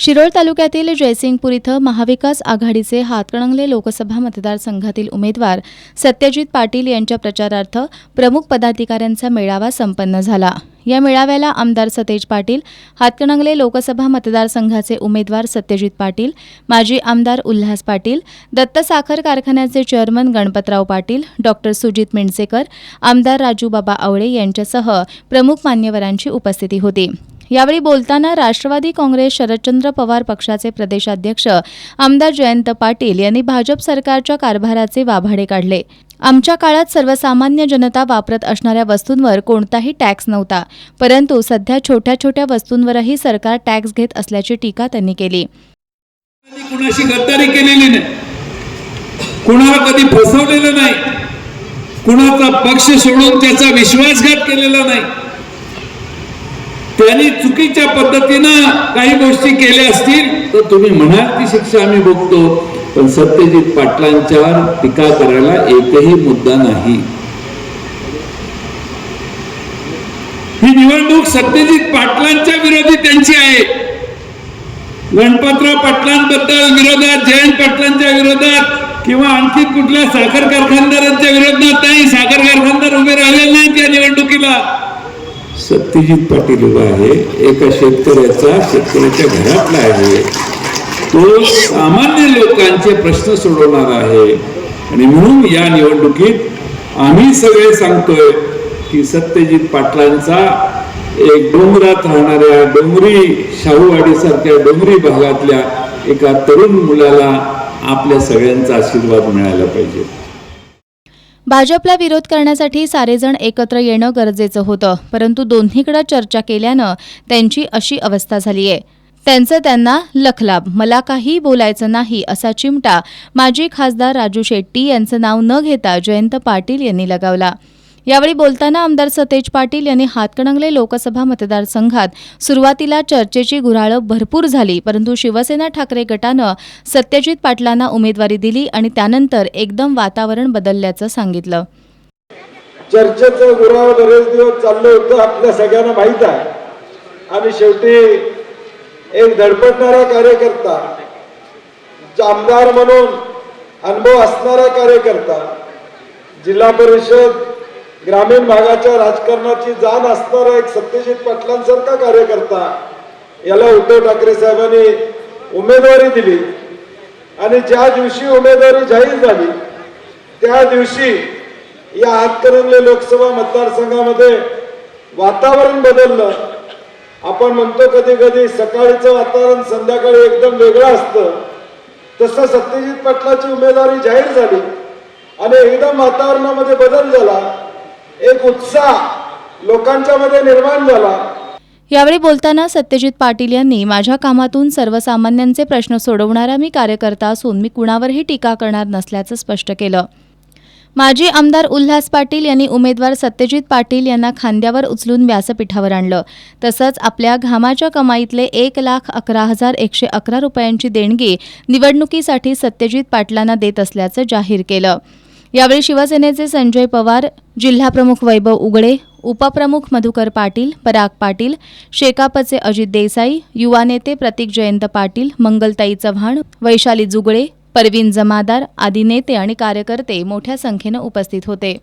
शिरोळ तालुक्यातील जयसिंगपूर इथं महाविकास आघाडीचे हातकणंगले लोकसभा मतदारसंघातील उमेदवार सत्यजित पाटील यांच्या प्रचारार्थ प्रमुख पदाधिकाऱ्यांचा मेळावा संपन्न झाला। या मेळाव्याला आमदार सतेज पाटील, हातकणंगले लोकसभा मतदारसंघाचे उमेदवार सत्यजित पाटील, माजी आमदार उल्हास पाटील, दत्त साखर कारखान्याचे चेअरमन गणपतराव पाटील, डॉक्टर सुजित मिंडसेकर, आमदार राजूबाबा आवळे यांच्यासह प्रमुख मान्यवरांची उपस्थिती होती। यावेळी बोलताना राष्ट्रवादी काँग्रेस शरदचंद्र पवार पक्षाचे प्रदेशाध्यक्ष आमदार जयंत पाटील यांनी भाजप सरकारच्या कारभाराचे वाभाडे काढले। आमच्या काळात सर्वसामान्य जनता वापरत असणाऱ्या वस्तूंवर कोणताही टॅक्स नव्हता, परंतु सध्या छोट्या छोट्या वस्तूंवरही सरकार टॅक्स घेत असल्याची टीका त्यांनी केली। कुणाशी गद्दारी केलेली नाही, कुणाला कधी फसवलेलं नाही, कुणाचा पक्ष सोडून त्याचा विश्वासघात केलेला नाही। त्यांनी चुकीच्या पद्धतीनं काही गोष्टी केल्या असतील तर तुम्ही म्हणाल ती शिक्षा आम्ही भोगतो, पण सत्यजित पाटलांच्यावर टीका करायला एकही मुद्दा नाही। ही निवडणूक सत्यजित पाटलांच्या विरोधी त्यांची आहे। गणपतराव पाटलांबद्दल विरोधात, जयंत पाटलांच्या विरोधात किंवा आणखी कुठल्या साखर कारखानदारांच्या विरोधात नाही। साखर कारखानदार उभे राहिलेले नाहीत या निवडणुकीला। सत्यजित पाटील उभा आहे, एका शेतकऱ्याच्या घरातला आहे, तो सामान्य लोकांचे प्रश्न सोडवणार आहे। आणि म्हणून या निवडणुकीत आम्ही सगळे सांगतोय की सत्यजित पाटलांचा एक डोंगरात राहणाऱ्या डोंगरी शाहूवाडी सारख्या डोंगरी भागातल्या एका तरुण मुलाला आपल्या सगळ्यांचा आशीर्वाद मिळाला पाहिजे। भाजपला विरोध करण्यासाठी सारेजण एकत्र येणं गरजेचं होतं, परंतु दोन्हीकडे चर्चा केल्यानं त्यांची अशी अवस्था झाली आहे। त्यांचं त्यांना लखलाभ, मला काही बोलायचं नाही असा चिमटा माजी खासदार राजू शेट्टी यांचं नाव न घेता जयंत पाटील यांनी लगावला। यावेळी बोलताना आमदार सतेज पाटील यांनी हातकणंगले लोकसभा मतदारसंघात सुरुवातीला चर्चेची गुऱ्हाळं भरपूर झाली, परंतु शिवसेना ठाकरे गटानं सत्यजित पाटलांना उमेदवारी दिली आणि त्यानंतर एकदम वातावरण बदलल्याचं सांगितलं। चर्चेचं गुऱ्हाळ बरेच दिवस चाललं होतं, आपल्या सगळ्यांना माहीत आहे। आणि शेवटी एक धडपडणारा कार्यकर्ता, आमदार म्हणून अनुभव असणारा कार्यकर्ता, जिल्हा परिषद ग्रामीण भागाच्या राजकारणाची जाण असणारा एक सत्यजित पाटलांसारखा कार्यकर्ता याला उद्धव ठाकरे साहेबांनी उमेदवारी दिली। आणि ज्या दिवशी उमेदवारी जाहीर झाली त्या दिवशी या हातकणंगले लोकसभा मतदारसंघामध्ये वातावरण बदललं। आपण म्हणतो कधी कधी सकाळचं वातावरण संध्याकाळी एकदम वेगळं असतं, तसं सत्यजित पाटलाची उमेदवारी जाहीर झाली आणि एकदम वातावरणामध्ये बदल झाला, एक उत्साह लोकांच्या मध्ये निर्माण झाला। यावेळी बोलताना सत्यजित पाटील यांनी माझ्या कामातून सर्वसामान्यांचे प्रश्न सोडवणारा मी कार्यकर्ता असून मी कुणावरही टीका करणार नसल्याचं स्पष्ट केलं। माजी आमदार उल्हास पाटील यांनी उमेदवार सत्यजित पाटील यांना खांद्यावर उचलून व्यासपीठावर आणलं, तसंच आपल्या घामाच्या कमाईतले 1,11,111 रुपयांची देणगी निवडणुकीसाठी सत्यजित पाटलांना देत असल्याचं जाहीर केलं। यावेळी शिवसेनेचे संजय पवार, जिल्हाप्रमुख वैभव उगडे, उपप्रमुख मधुकर पाटील, पराग पाटील, शेकापचे अजित देसाई, युवा नेते प्रतीक जयंत पाटील, मंगलताई चव्हाण, वैशाली जुगळे, परवीन जमादार आदी नेते आणि कार्यकर्ते मोठ्या संख्येनं उपस्थित होते।